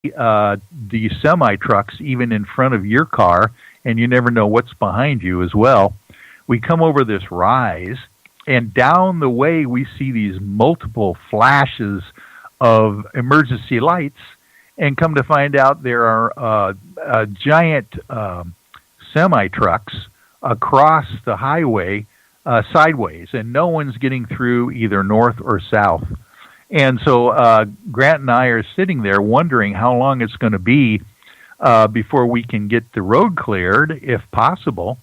the semi trucks even in front of your car, and you never know what's behind you as well. We come over this rise, and down the way we see these multiple flashes of emergency lights, and come to find out there are giant semi trucks across the highway sideways, and no one's getting through either north or south. And so Grant and I are sitting there wondering how long it's going to be before we can get the road cleared, if possible,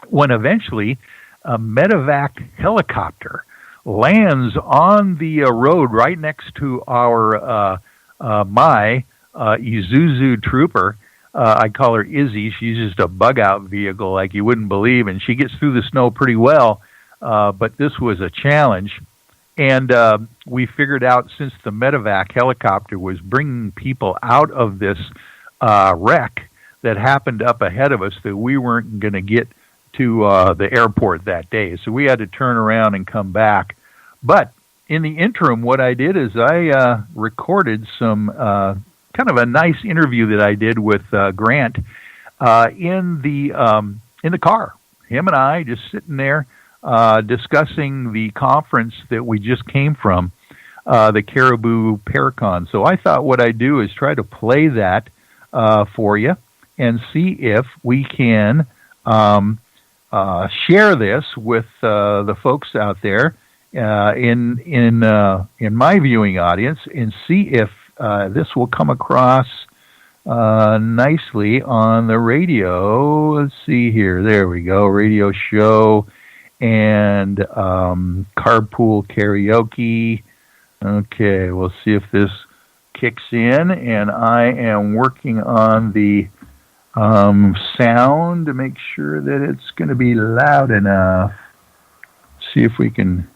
when eventually a medevac helicopter lands on the road right next to our my Isuzu Trooper. I call her Izzy. She's just a bug-out vehicle like you wouldn't believe, and she gets through the snow pretty well, but this was a challenge. And we figured out, since the medevac helicopter was bringing people out of this wreck that happened up ahead of us, that we weren't going to get to the airport that day. So we had to turn around and come back. But in the interim, what I did is I recorded some kind of a nice interview that I did with Grant in the car. Him and I just sitting there discussing the conference that we just came from, the Caribou Paracon. So I thought what I'd do is try to play that for you and see if we can share this with the folks out there in my viewing audience, and see if this will come across nicely on the radio. Let's see here. There we go. Radio show and carpool karaoke. Okay, we'll see if this kicks in. And I am working on the sound to make sure that it's going to be loud enough. See if we can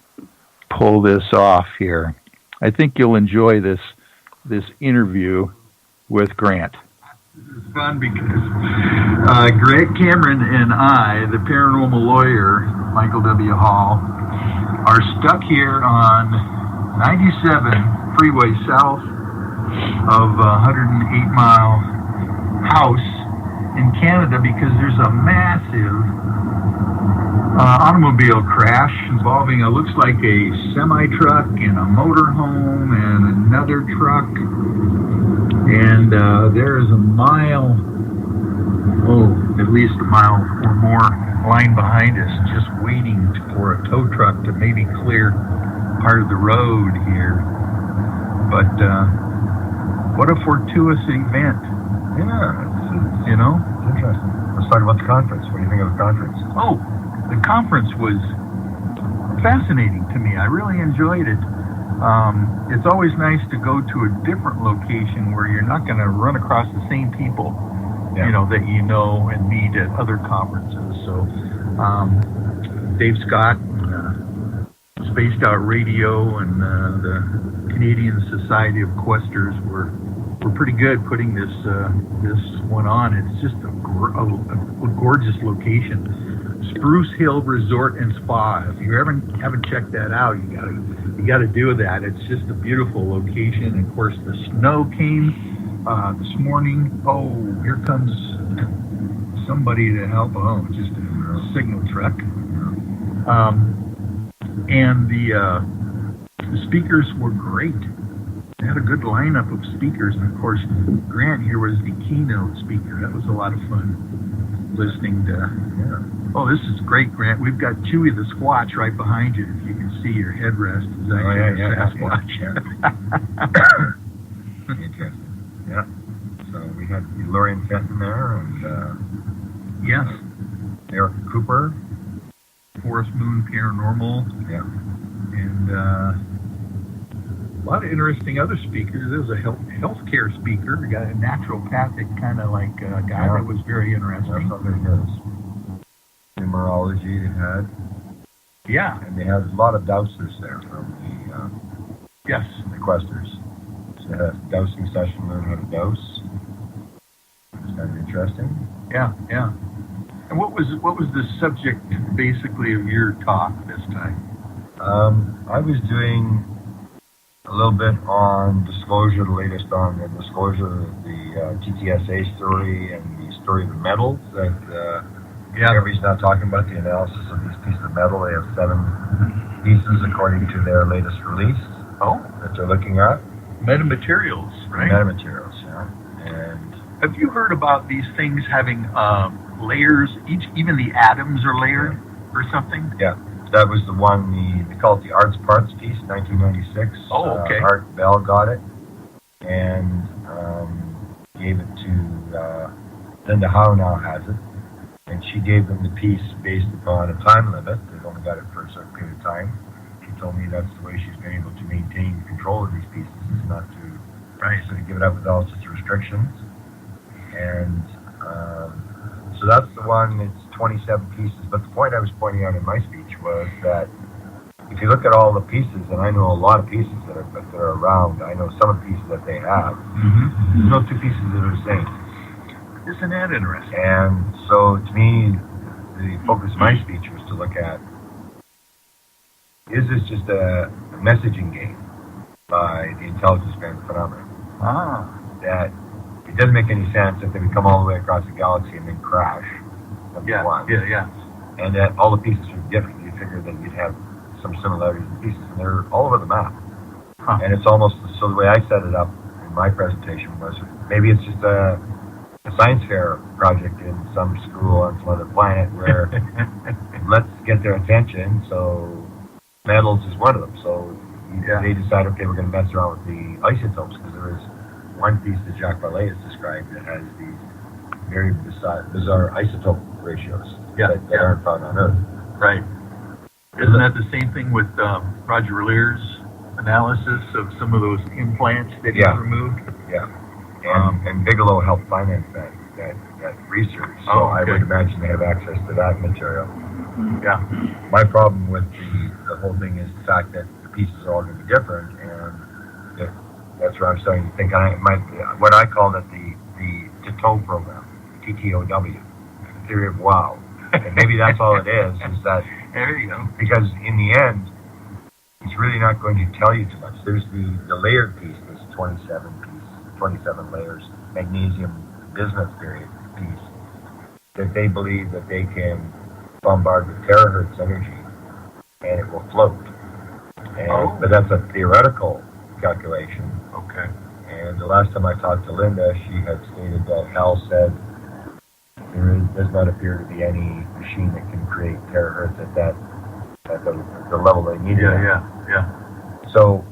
pull this off here. I think you'll enjoy this interview with Grant. This is fun because Greg Cameron and I, the paranormal lawyer, Michael W. Hall, are stuck here on 97 freeway south of 108 Mile House in Canada, because there's a massive automobile crash involving looks like a semi-truck and a motorhome and another truck. And there is at least a mile or more line behind us, just waiting for a tow truck to maybe clear part of the road here. But what a fortuitous event. Yeah, it's interesting. Let's talk about the conference. What do you think of the conference? Oh, the conference was fascinating to me. I really enjoyed it. It's always nice to go to a different location where you're not going to run across the same people, that you know and meet at other conferences. So, Dave Scott, Spaced Out Radio, and the Canadian Society of Questers were pretty good putting this one on. It's just a gorgeous location. Spruce Hill Resort and Spa. If you haven't checked that out, you got to do that. It's just a beautiful location. And of course, the snow came this morning. Oh, here comes somebody to help. Oh, just a signal truck. And the speakers were great. They had a good lineup of speakers, and of course, Grant here was the keynote speaker. That was a lot of fun listening to. Oh, this is great, Grant. We've got Chewy the Squatch right behind you. If you can see your headrest, is actually a Sasquatch. Interesting. Yeah. So we had Lorian Fenton there, and yes, Eric Cooper, Forest Moon Paranormal. Yeah. And a lot of interesting other speakers. There was a healthcare speaker, a naturopathic kind of like guy that was very interesting. That's what it is. Numerology they had. Yeah. And they had a lot of dowsers there from the questers. So they had a dowsing session, learn how to dowse. It's kind of interesting. Yeah. And what was the subject basically of your talk this time? I was doing A little bit on disclosure, the latest on the disclosure of the TTSA story and the story of the metals that everybody's not talking about, the analysis of these pieces of metal. They have 7 pieces according to their latest release that they're looking at. Metamaterials, right? Metamaterials, yeah. And have you heard about these things having layers? Even the atoms are layered or something? Yeah. That was the one, they call it the Arts Parts piece, 1996. Oh, okay. Art Bell got it and gave it to Linda Howe now has it. And she gave them the piece based upon a time limit. They've only got it for a certain period of time. She told me that's the way she's been able to maintain control of these pieces, is not to sort of give it up with all sorts of restrictions. And so that's the one, it's 27 pieces. But the point I was pointing out in my speech was that if you look at all the pieces, and I know a lot of pieces that are around, I know some of the pieces that they have, there's no 2 pieces that are the same. Isn't that interesting? And so to me, the focus of my speech was to look at, is this just a messaging game by the intelligence band phenomenon? That it doesn't make any sense that they would come all the way across the galaxy and then crash. Yeah. And that all the pieces are different. You figure that you'd have some similarities in pieces, and they're all over the map. And it's almost, so the way I set it up in my presentation was, maybe it's just a science fair project in some school on some other planet where let's get their attention. So metals is one of them. So they decide, okay, we're going to mess around with the isotopes, because there is one piece that Jacques Vallée has described that has these very bizarre isotope ratios that aren't found on Earth. Right. Isn't that the same thing with Roger Lear's analysis of some of those implants that he removed? Yeah. And Bigelow helped finance that research, so I would imagine they have access to that material. Yeah. My problem with the whole thing is the fact that the pieces are all going to be different, and that's where I'm starting to think. What I call it the TOW program, TTOW, theory of wow. And maybe that's all it is that there you go. Because in the end, it's really not going to tell you too much. There's the layered piece, this 27 layers, magnesium bismuth period piece, that they believe that they can bombard with terahertz energy and it will float. But that's a theoretical calculation. Okay. And the last time I talked to Linda, she had stated that Hal said does not appear to be any machine that can create terahertz at the level they need. Yeah. So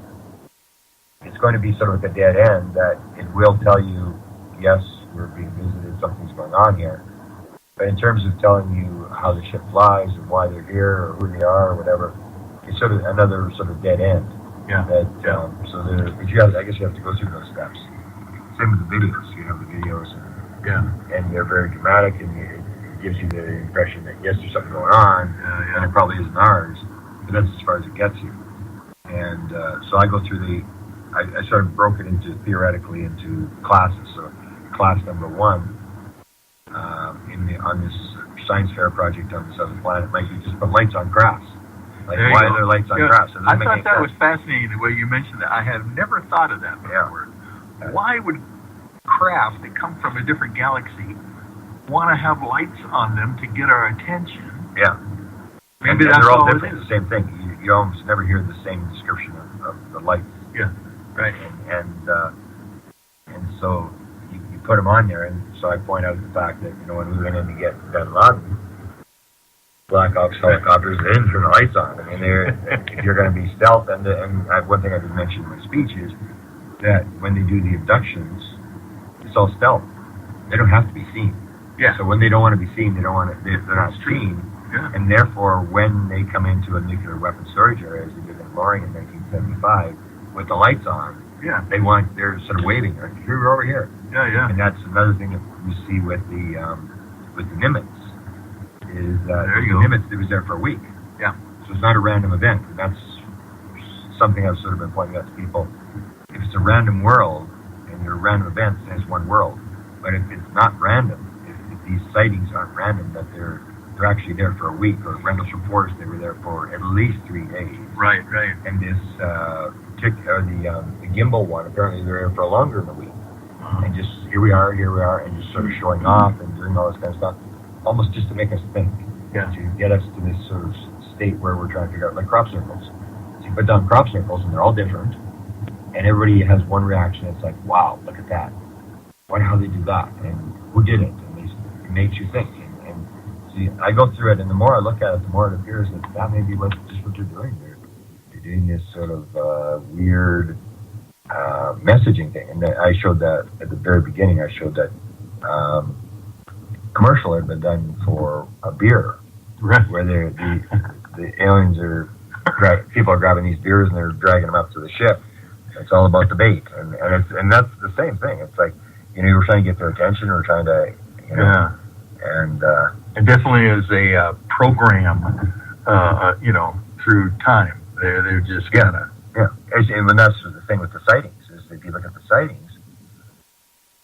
it's going to be sort of like a dead end, that it will tell you, yes, we're being visited, something's going on here. But in terms of telling you how the ship flies or why they're here or who they are or whatever, it's sort of another sort of dead end. Yeah. So I guess you have to go through those steps. Same with the videos. You have the videos, and they're very dramatic, and it gives you the impression that yes, there's something going on, and it probably isn't ours, but that's as far as it gets you. And so I go through I sort of broke it theoretically into classes. So class number 1 on this science fair project on this other planet might be just put lights on grass. Like, why are there lights on grass? I thought that was fascinating, the way you mentioned that. I have never thought of that before. Yeah. Why would craft that come from a different galaxy want to have lights on them to get our attention? Yeah. Maybe and that's they're all all different. It's the same thing. You almost never hear the same description of the lights. Yeah. Right. And so you put them on there, and so I point out the fact that when we went in to get Bin Laden, Black Ops helicopters, they didn't turn the lights on. I mean, if you're going to be stealth, and one thing I didn't mention in my speech is that when they do the abductions, it's all stealth. They don't have to be seen. Yeah. So when they don't want to be seen, they're not seen. Yeah. And therefore, when they come into a nuclear weapon storage area, as they did in Loring in 1975, with the lights on, they're sort of waving. Here, we're over here. Yeah. And that's another thing that we see with the Nimitz. Is the Nimitz that was there for a week. Yeah. So it's not a random event. And that's something I've sort of been pointing out to people. If it's a random world and there are random events, then it's one world. But if it's not random, if these sightings aren't random, that they're actually there for a week, or Rendlesham Forest, they were there for at least 3 days. Right. And this the gimbal one, apparently they're in for longer than a week. And just here we are, and just sort of showing off and doing all this kind of stuff, almost just to make us think, to get us to this sort of state where we're trying to figure out, like crop circles. So you put down crop circles, and they're all different, and everybody has one reaction. It's like, wow, look at that. Wonder how they do that, and who did it? And it makes you think. And see, I go through it, and the more I look at it, the more it appears that may be what they're doing. They're doing this sort of weird messaging thing. And I showed that at the very beginning. I showed that commercial had been done for a beer, right, where the aliens are people are grabbing these beers and they're dragging them up to the ship. It's all about the bait, and that's the same thing. It's like, you know, we're trying to get their attention, we're trying to, you know, and it definitely is a program, you know, through time. They're just gonna. Yeah, and that's the thing with the sightings, is if you look at the sightings,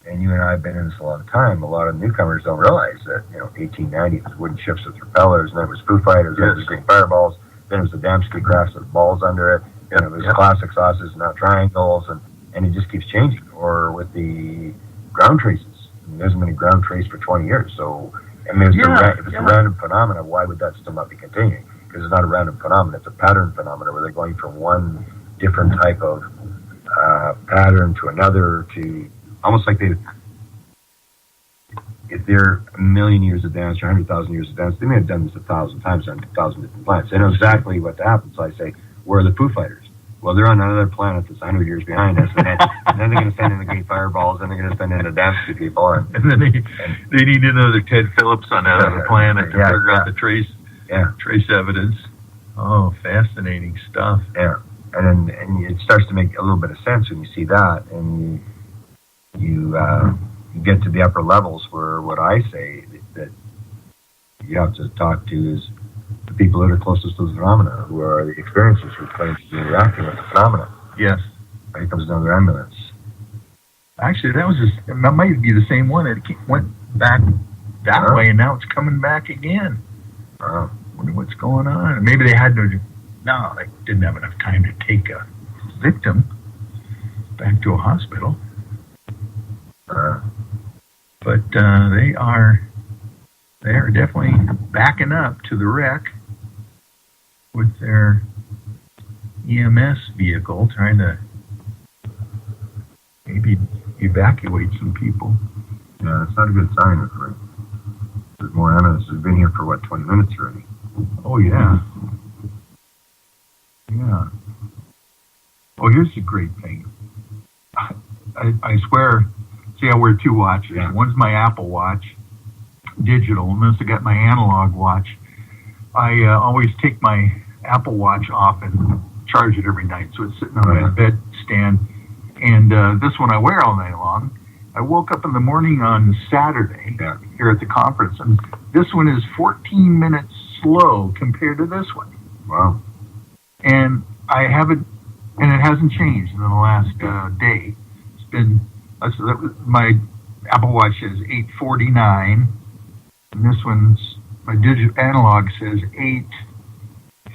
and you and I have been in this a long time, a lot of newcomers don't realize that, you know, 1890, it was wooden ships with propellers, and then it was Foo Fighters, then it was green fireballs, then it was the Damsky crafts with balls under it, then it was classic sauces, now triangles, and it just keeps changing. Or with the ground traces. I mean, there hasn't been a ground trace for 20 years, so, I mean, if it's a random phenomena, why would that still not be continuing? Because it's not a random phenomenon, it's a pattern phenomenon where they're going from one different type of pattern to another, to almost like if they're a million years advanced or 100,000 years advanced, they may have done this 1,000 times on 1,000 different planets. They know exactly what happens. So I say, where are the Foo Fighters? Well, they're on another planet that's 100 years behind us, and then they're going to send in the green fireballs, and they're going to send in the Damsky people, and then they need another Ted Phillips on that other planet to figure out the trace evidence. Oh, fascinating stuff. Yeah. And it starts to make a little bit of sense when you see that, and you get to the upper levels where what I say that you have to talk to is the people that are closest to the phenomena, who are the experiencers who claim to be interacting with the phenomena. Yes. Here comes another ambulance. Actually, that might be the same one. It went back that way, and now it's coming back again. Wonder what's going on. Maybe they had they didn't have enough time to take a victim back to a hospital. But they are definitely backing up to the wreck with their EMS vehicle, trying to maybe evacuate some people. Yeah, it's not a good sign. There's more evidence. We've been here for 20 minutes already. Oh yeah. Yeah. Oh, here's the great thing. I swear, see, I wear two watches. Yeah. One's my Apple Watch, digital, and this I got my analog watch. I always take my Apple Watch off and charge it every night, so it's sitting on my bedstand. And this one I wear all night long. I woke up in the morning on Saturday here at the conference, and this one is 14 minutes slow compared to this one. Wow. And it hasn't changed in the last day. It's been, my Apple Watch says 8:49, and this one's, my digital analog says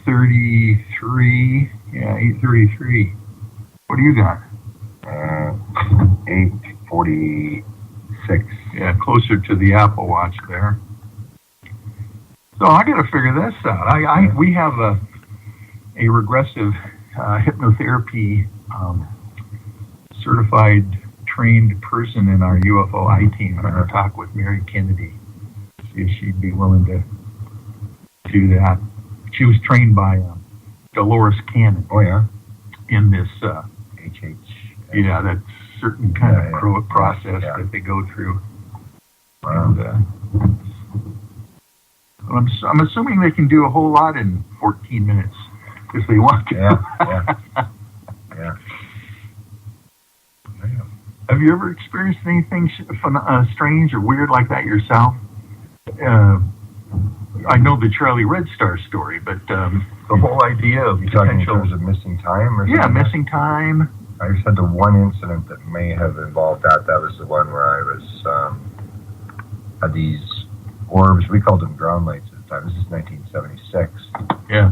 8:33. Yeah, 8:33. What do you got? 8:46. Yeah, closer to the Apple Watch there. So I got to figure this out. We have a regressive hypnotherapy certified trained person in our UFO I team. I'm going to talk with Mary Kennedy, see if she'd be willing to do that. She was trained by Dolores Cannon. Oh yeah, in this HH. Yeah, that certain kind of process that they go through. Wow. And I'm assuming they can do a whole lot in 14 minutes if they want to. Yeah. Have you ever experienced anything strange or weird like that yourself? I know the Charlie Red Star story, but the whole idea of talking in terms of missing time, or missing time. I just had the one incident that may have involved that. That was the one where I was had these orbs. We called them ground lights at the time. This is 1976. Yeah.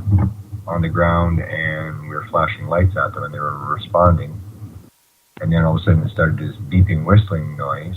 on the ground, and we were flashing lights at them, and they were responding. And then all of a sudden it started this beeping, whistling noise,